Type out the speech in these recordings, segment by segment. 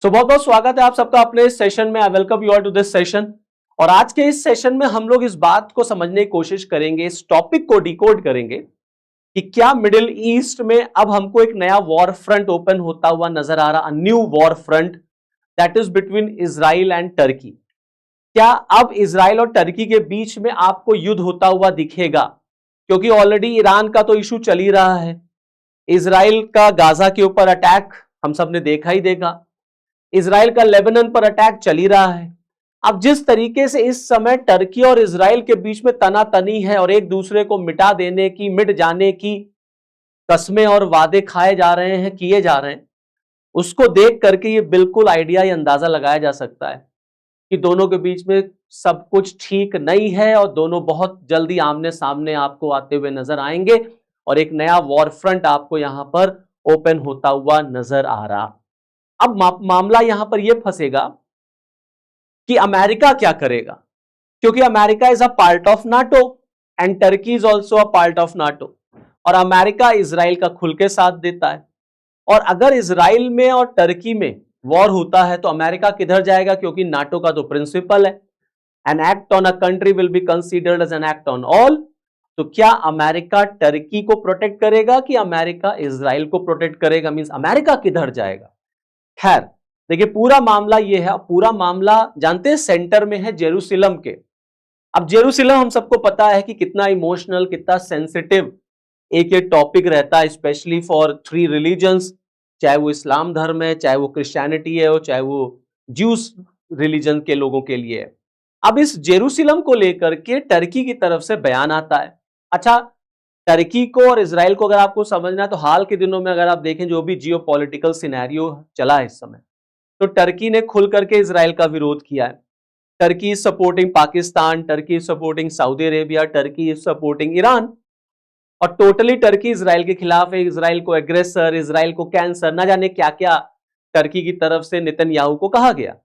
तो बहुत बहुत स्वागत है आप सबका अपने इस सेशन में। I welcome you all to this session. और आज के इस सेशन में हम लोग इस बात को समझने की कोशिश करेंगे, इस टॉपिक को डिकोड करेंगे कि क्या मिडिल ईस्ट में अब हमको एक नया वॉर फ्रंट ओपन होता हुआ नजर आ रहा, new war front that is between Israel and Turkey. क्या अब इजराइल और टर्की के बीच में आपको युद्ध होता हुआ दिखेगा? क्योंकि ऑलरेडी ईरान का तो इशू चल ही रहा है, इजराइल का गाजा के ऊपर अटैक हम सब ने देखा ही देखा, इजराइल का लेबनान पर अटैक चल ही रहा है। अब जिस तरीके से इस समय टर्की और इजराइल के बीच में तनातनी है और एक दूसरे को मिटा देने की, मिट जाने की कस्में और वादे खाए जा रहे हैं, किए जा रहे हैं, उसको देख करके ये बिल्कुल आइडिया, ये अंदाजा लगाया जा सकता है कि दोनों के बीच में सब कुछ ठीक नहीं है और दोनों बहुत जल्दी आमने सामने आपको आते हुए नजर आएंगे और एक नया वॉर फ्रंट आपको यहां पर ओपन होता हुआ नजर आ रहा। अब मामला यहां पर यह फंसेगा कि अमेरिका क्या करेगा, क्योंकि America is a part of NATO and Turkey is also a part of NATO, और अमेरिका इजराइल का खुल के साथ देता है। और अगर इजराइल में और टर्की में वॉर होता है तो अमेरिका किधर जाएगा, क्योंकि नाटो का तो प्रिंसिपल है, an act on a country will be considered as an act on all. तो क्या अमेरिका टर्की को प्रोटेक्ट करेगा कि अमेरिका इजराइल को प्रोटेक्ट करेगा? मींस अमेरिका किधर जाएगा? खैर, देखिए पूरा मामला ये है, पूरा मामला जानते हैं सेंटर में है जेरूसलम के। अब जेरूसलम हम सबको पता है कि कितना इमोशनल, कितना सेंसिटिव एक ये टॉपिक रहता है, स्पेशली फॉर थ्री रिलीजन्स, चाहे वो इस्लाम धर्म है, चाहे वो क्रिश्चियनिटी है, और चाहे वो ज्यूस रिलीजन के लोगों के लिए है। अब इस जेरूसलम को लेकर के टर्की की तरफ से बयान आता है। अच्छा, टर्की को और इजराइल को अगर आपको समझना है तो हाल के दिनों में अगर आप देखें जो भी जियो पॉलिटिकल सिनेरियो चला है इस समय, तो टर्की ने खुल करके इजराइल का विरोध किया है। Turkey is supporting Pakistan, Turkey is supporting Saudi Arabia, Turkey is supporting Iran, और टोटली टर्की इजराइल के खिलाफ है। इजराइल को एग्रेसर, इजराइल को कैंसर, ना जाने क्या क्या टर्की की तरफ से नेतन्याहू को कहा गया।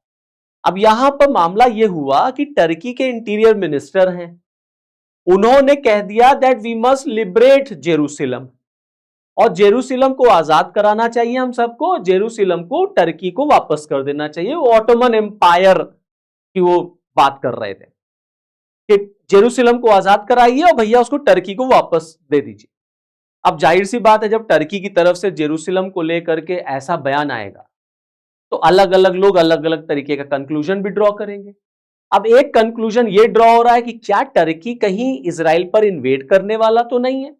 अब यहां पर मामला यह हुआ कि टर्की के इंटीरियर मिनिस्टर हैं, उन्होंने कह दिया that we must liberate Jerusalem, और जेरूसलम को आजाद कराना चाहिए हम सबको, जेरूसलम को टर्की को वापस कर देना चाहिए। वो ऑटोमन एम्पायर की वो बात कर रहे थे कि जेरूसलम को आजाद कराइए और भैया उसको टर्की को वापस दे दीजिए। अब जाहिर सी बात है, जब टर्की की तरफ से जेरूसलम को लेकर के ऐसा बयान आएगा तो अलग अलग लोग अलग अलग तरीके का कंक्लूजन भी ड्रॉ करेंगे। अब एक कंक्लूजन ये ड्रॉ हो रहा है कि क्या टर्की कहीं इजराइल पर इन्वेड करने वाला तो नहीं है?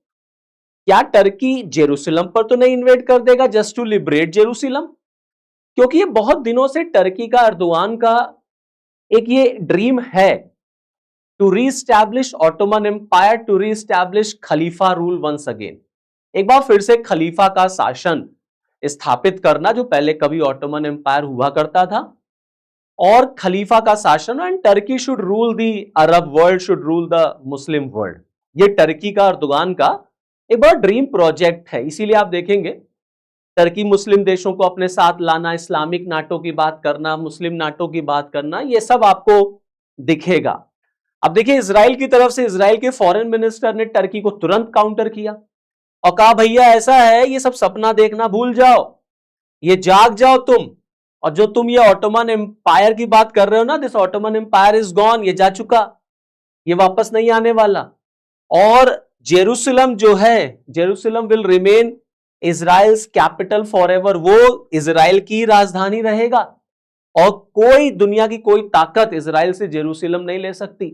क्या टर्की जेरूसलम पर तो नहीं इन्वेड कर देगा जस्ट टू लिबरेट जेरूसलम? क्योंकि ये बहुत दिनों से टर्की का, अर्दोगान का एक ये ड्रीम है to re-establish Ottoman empire, to re-establish खलीफा रूल वंस अगेन, एक बार फिर से खलीफा का शासन स्थापित करना, जो पहले कभी ऑटोमन एम्पायर हुआ करता था, और खलीफा का शासन, and Turkey should rule the Arab world, should rule the Muslim world. ये टर्की का, अर्दोगान का एक बड़ा ड्रीम प्रोजेक्ट है। इसीलिए आप देखेंगे टर्की मुस्लिम देशों को अपने साथ लाना, इस्लामिक नाटो की बात करना, मुस्लिम नाटो की बात करना, ये सब आपको दिखेगा। अब देखिए इजराइल की तरफ से इजराइल के फॉरेन मिनिस्टर ने टर्की को तुरंत काउंटर किया और कहा भैया ऐसा है, ये सब सपना देखना भूल जाओ, ये जाग जाओ तुम, और जो तुम ये ऑटोमन एम्पायर की बात कर रहे हो ना, this Ottoman empire is gone, ये जा चुका, ये वापस नहीं आने वाला। और जेरूसलम जो है, Jerusalem will remain Israel's capital for ever, वो इजराइल की राजधानी रहेगा और कोई, दुनिया की कोई ताकत इजराइल से जेरूसलम नहीं ले सकती,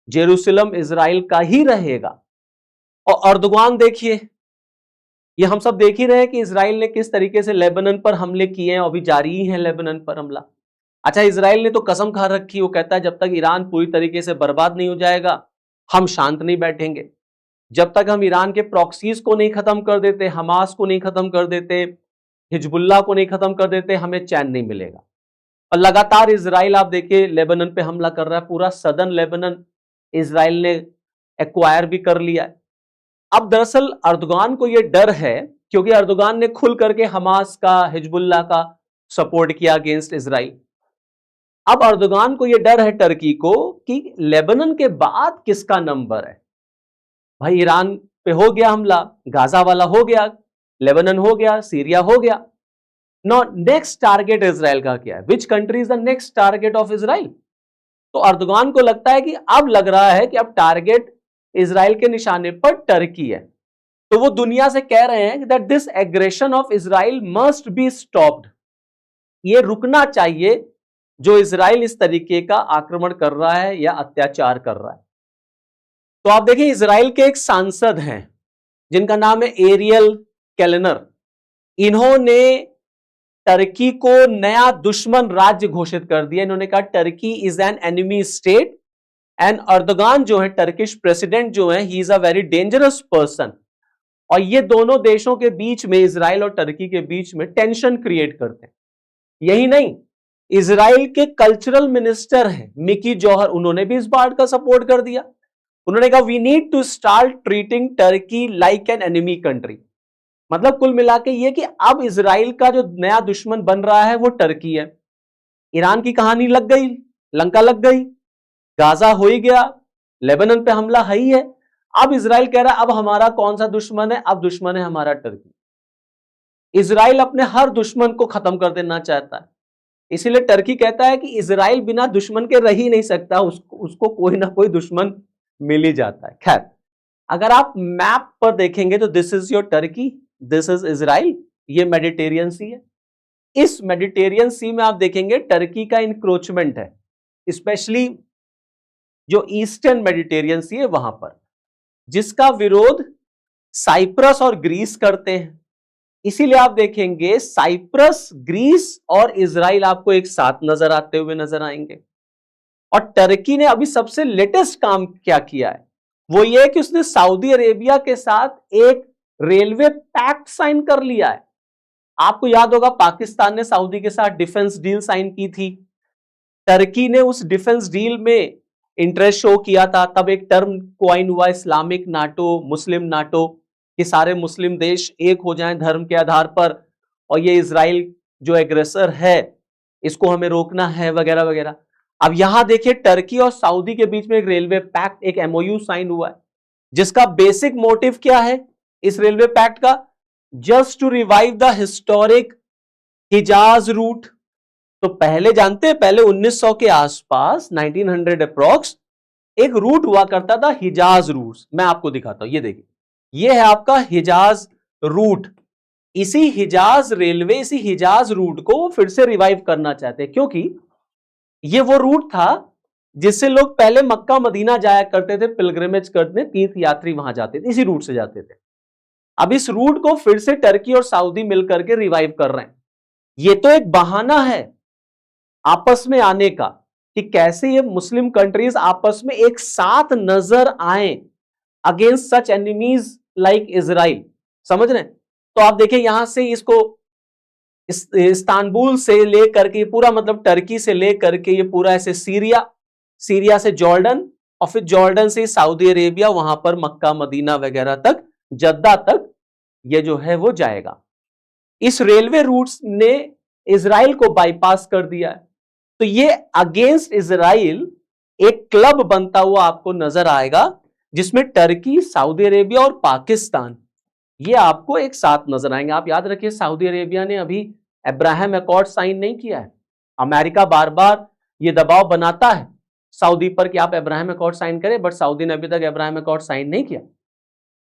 जेरूसलम इजराइल का ही रहेगा। और अर्दोगान देखिए, ये हम सब देख ही रहे हैं कि इजराइल ने किस तरीके से लेबनान पर हमले किए हैं, अभी जारी ही है लेबनान पर हमला। अच्छा, इजराइल ने तो कसम खा रखी, वो कहता है जब तक ईरान पूरी तरीके से बर्बाद नहीं हो जाएगा हम शांत नहीं बैठेंगे, जब तक हम ईरान के प्रॉक्सीज को नहीं खत्म कर देते, हमास को नहीं खत्म कर देते, हिजबुल्लाह को नहीं खत्म कर देते, हमें चैन नहीं मिलेगा। और लगातार इजराइल आप देखिए लेबनान पे हमला कर रहा है, पूरा सदर्न लेबनान इजराइल ने एक्वायर भी कर लिया है। अब दरअसल अर्दोगान को यह डर है, क्योंकि अर्दोगान ने खुल करके हमास का, हिजबुल्लाह का सपोर्ट किया अगेंस्ट इजराइल। अब अर्दोगान को यह डर है टर्की को कि लेबनान के बाद किसका नंबर है। भाई ईरान पे हो गया हमला, गाजा वाला हो गया, लेबनान हो गया, सीरिया हो गया, नो, नेक्स्ट टारगेट इजराइल का क्या है? Which country is the next target of Israel? तो अर्दोगान को लगता है कि अब लग रहा है कि अब टारगेट इजराइल के निशाने पर टर्की है। तो वो दुनिया से कह रहे हैं that this aggression of Israel must be stopped, ये रुकना चाहिए जो इजराइल इस तरीके का आक्रमण कर रहा है या अत्याचार कर रहा है। तो आप देखिए, इजराइल के एक सांसद हैं जिनका नाम है एरियल केलनर। इन्होंने टर्की को नया दुश्मन राज्य घोषित कर दिया। इन्होंने कहा Turkey is an enemy state and Erdogan जो है टर्किश प्रेसिडेंट जो है, he is a very dangerous person. और ये दोनों देशों के बीच में, इजराइल और टर्की के बीच में टेंशन क्रिएट करते हैं। यही नहीं, इजराइल के कल्चरल मिनिस्टर हैं मिकी जौहर, उन्होंने भी इस बात का सपोर्ट कर दिया। उन्होंने कहा we need to start treating Turkey like an enemy country. मतलब कुल मिला के ये कि अब इजराइल का जो नया दुश्मन बन रहा है वो टर्की है। ईरान की कहानी लग गई, लंका लग गई, गाजा हो ही गया, लेबनान पे हमला है ही है। अब इजराइल कह रहा है अब हमारा कौन सा दुश्मन है? अब दुश्मन है हमारा टर्की। इजराइल अपने हर दुश्मन को खत्म कर देना चाहता है, इसीलिए टर्की कहता है कि इजराइल बिना दुश्मन के रह ही नहीं सकता, उसको कोई ना कोई दुश्मन मिल ही जाता है। खैर, अगर आप मैप पर देखेंगे तो this is your Turkey, this is Israel, ये मेडिटेरियन सी है। इस मेडिटेरियन सी में आप देखेंगे टर्की का इंक्रोचमेंट है, स्पेशली जो ईस्टर्न मेडिटेरियन सी है वहां पर, जिसका विरोध साइप्रस और ग्रीस करते हैं। इसीलिए आप देखेंगे साइप्रस, ग्रीस और इजराइल आपको एक साथ नजर आते हुए नजर आएंगे। और टर्की ने अभी सबसे लेटेस्ट काम क्या किया है वो ये है कि उसने सऊदी अरेबिया के साथ एक रेलवे पैक्ट साइन कर लिया है। आपको याद होगा पाकिस्तान ने सऊदी के साथ डिफेंस डील साइन की थी, टर्की ने उस डिफेंस डील में इंटरेस्ट शो किया था। तब एक टर्म क्वाइन हुआ इस्लामिक नाटो, मुस्लिम नाटो, कि सारे मुस्लिम देश एक हो जाएं धर्म के आधार पर, और ये इजराइल जो एग्रेसर है इसको हमें रोकना है वगैरह वगैरह। अब यहां देखिए टर्की और सऊदी के बीच में एक रेलवे पैक्ट, एक एमओयू साइन हुआ है, जिसका बेसिक मोटिव क्या है इस रेलवे पैक्ट का? Just to revive the historic Hejaz route. तो पहले जानते हैं, पहले 1900 के आसपास, 1900 अप्रोक्स, एक रूट हुआ करता था हिजाज रूट। मैं आपको दिखाता हूं, ये देखिए, ये है आपका हिजाज रूट। इसी हिजाज रेलवे, इसी हिजाज रूट को फिर से रिवाइव करना चाहते हैं, क्योंकि ये वो रूट था जिससे लोग पहले मक्का मदीना जाया करते थे, पिलग्रिमेज करने, तीर्थ यात्री वहां जाते थे, इसी रूट से जाते थे। अब इस रूट को फिर से टर्की और सऊदी मिलकर के रिवाइव कर रहे हैं। ये तो एक बहाना है आपस में आने का कि कैसे ये मुस्लिम कंट्रीज आपस में एक साथ नजर आए अगेंस्ट सच एनिमीज लाइक इजराइल। समझ रहे हैं? तो आप देखिए यहां से इसको इस्तांबुल से लेकर के पूरा, मतलब टर्की से लेकर के ये पूरा ऐसे सीरिया, सीरिया से जॉर्डन, और फिर जॉर्डन से सऊदी अरेबिया, वहां पर मक्का मदीना वगैरह तक, जद्दा तक ये जो है वो जाएगा। इस रेलवे रूट्स ने इजराइल को बाईपास कर दिया है। तो ये अगेंस्ट इजराइल एक क्लब बनता हुआ आपको नजर आएगा, जिसमें टर्की, सऊदी अरेबिया और पाकिस्तान ये आपको एक साथ नजर आएंगे। आप याद रखिए सऊदी अरेबिया ने अभी अब्राहम अकॉर्ड साइन नहीं किया है। अमेरिका बार बार ये दबाव बनाता है सऊदी पर कि आप अब्राहम अकॉर्ड साइन करें, बट सऊदी ने अभी तक अब्राहम अकॉर्ड साइन नहीं किया।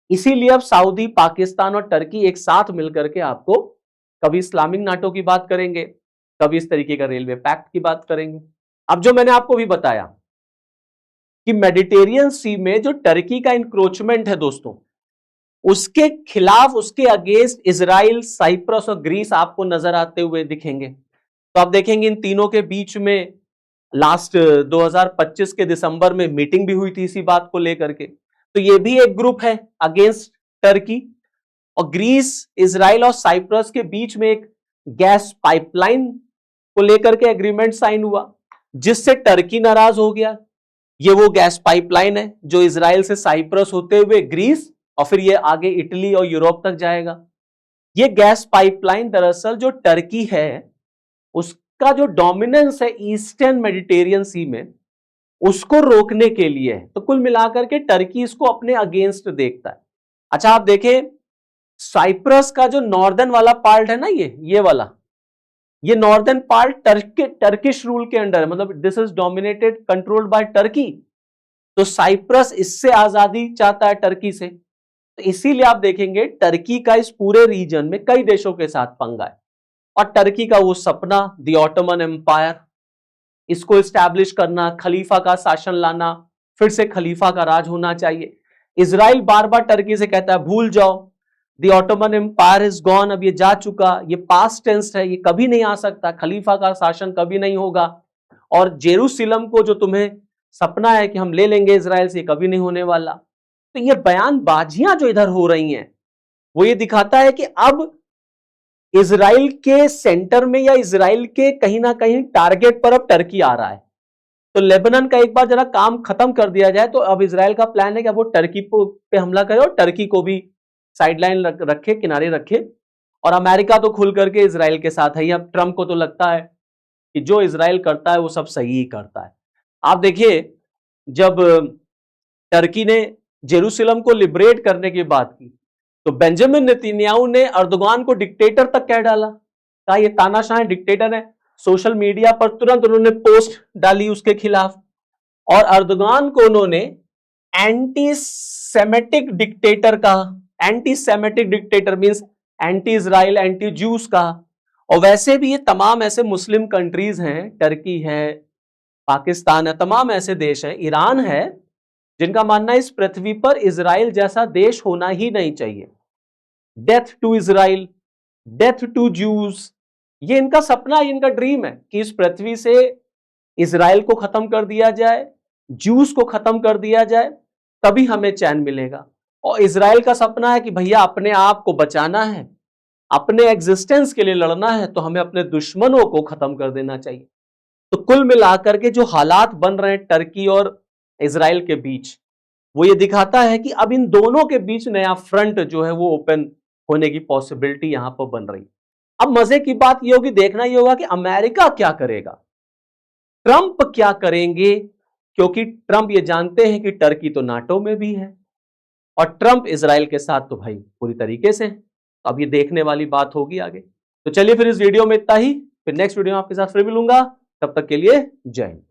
इसीलिए अब सऊदी, पाकिस्तान और टर्की एक साथ मिलकर के आपको कभी इस्लामिक नाटो की बात करेंगे, कभी इस तरीके का रेलवे पैक्ट की बात करेंगे। अब जो मैंने आपको भी बताया कि मेडिटेरियन सी में जो टर्की का इंक्रोचमेंट है दोस्तों, उसके खिलाफ, उसके अगेंस्ट इजराइल, साइप्रस और ग्रीस आपको नजर आते हुए दिखेंगे। तो आप देखेंगे इन तीनों के बीच में लास्ट 2025 के दिसंबर में मीटिंग भी हुई थी इसी बात को लेकर के। तो ये भी एक ग्रुप है अगेंस्ट टर्की। और ग्रीस, इजराइल और साइप्रस के बीच में एक गैस पाइपलाइन को लेकर के एग्रीमेंट साइन हुआ, जिससे टर्की नाराज हो गया। ये वो गैस पाइपलाइन है जो इजराइल से साइप्रस होते हुए ग्रीस और फिर ये आगे इटली और यूरोप तक जाएगा। ये गैस पाइपलाइन दरअसल जो टर्की है उसका जो डोमिनेंस है ईस्टर्न मेडिटेरियन सी में, उसको रोकने के लिए है। तो कुल मिलाकर के टर्की इसको अपने अगेंस्ट देखता है। अच्छा आप देखें साइप्रस का जो नॉर्दर्न वाला पार्ट है ना, ये वाला, ये नॉर्दर्न पार्ट टर्किश रूल के अंडर है, मतलब this is dominated controlled by Turkey. तो साइप्रस इससे आजादी चाहता है टर्की से। तो इसीलिए आप देखेंगे टर्की का इस पूरे रीजन में कई देशों के साथ पंगा है। और टर्की का वो सपना द ऑटोमन एम्पायर, इसको इस्टेब्लिश करना, खलीफा का शासन लाना, फिर से खलीफा का राज होना चाहिए। इजराइल बार बार टर्की से कहता है भूल जाओ, the Ottoman empire is gone, अब ये जा चुका, ये पास्ट टेंस है, ये कभी नहीं आ सकता, खलीफा का शासन कभी नहीं होगा। और जेरूसलम को जो तुम्हें सपना है कि हम ले लेंगे इजराइल से, कभी नहीं होने वाला। तो ये बयानबाजियां जो इधर हो रही हैं वो ये दिखाता है कि अब इजराइल के सेंटर में या इजराइल के कहीं ना कहीं टारगेट पर अब टर्की आ रहा है। तो लेबनान का एक बार जरा काम खत्म कर दिया जाए तो अब इजराइल का प्लान है कि अब वो टर्की पे हमला करे और टर्की को भी साइडलाइन रखे, किनारे रखे। और अमेरिका तो खुल करके इजराइल के साथ है। अब ट्रंप को तो लगता है कि जो इजराइल करता है वो सब सही ही करता है। आप देखिए, जब टर्की ने जेरूसलम को लिबरेट करने की बात की तो बेंजामिन नेतन्याहू ने अर्दोगान को डिक्टेटर तक कह डाला, कहा ये तानाशाह डिक्टेटर है। सोशल मीडिया पर तुरंत उन्होंने पोस्ट डाली उसके खिलाफ, और अर्दोगान को उन्होंने एंटी सेमेटिक डिक्टेटर कहा। Anti Semitic dictator means anti Israel, anti Jews कहा। और वैसे भी ये तमाम ऐसे मुस्लिम कंट्रीज हैं, टर्की है, पाकिस्तान है, तमाम ऐसे देश हैं, ईरान है, जिनका मानना है इस पृथ्वी पर इजराइल जैसा देश होना ही नहीं चाहिए। Death to Israel, death to Jews, ये इनका सपना, इनका ड्रीम है कि इस पृथ्वी से इजराइल को खत्म कर दिया जाए, जूस को खत्म कर दिया जाए, तभी हमें चैन मिलेगा। और इजराइल का सपना है कि भैया अपने आप को बचाना है, अपने एग्जिस्टेंस के लिए लड़ना है, तो हमें अपने दुश्मनों को खत्म कर देना चाहिए। तो कुल मिलाकर के जो हालात बन रहे हैं टर्की और इजराइल के बीच, वो ये दिखाता है कि अब इन दोनों के बीच नया फ्रंट जो है वो ओपन होने की पॉसिबिलिटी यहां पर बन रही। अब मजे की बात ये होगी, देखना ये होगा कि अमेरिका क्या करेगा, ट्रंप क्या करेंगे, क्योंकि ट्रंप ये जानते हैं कि टर्की तो नाटो में भी है और ट्रंप इजराइल के साथ तो भाई पूरी तरीके से है। अब ये देखने वाली बात होगी आगे। तो चलिए फिर इस वीडियो में इतना ही, फिर नेक्स्ट वीडियो में आपके साथ फिर मिलूंगा, तब तक के लिए जय हिंद।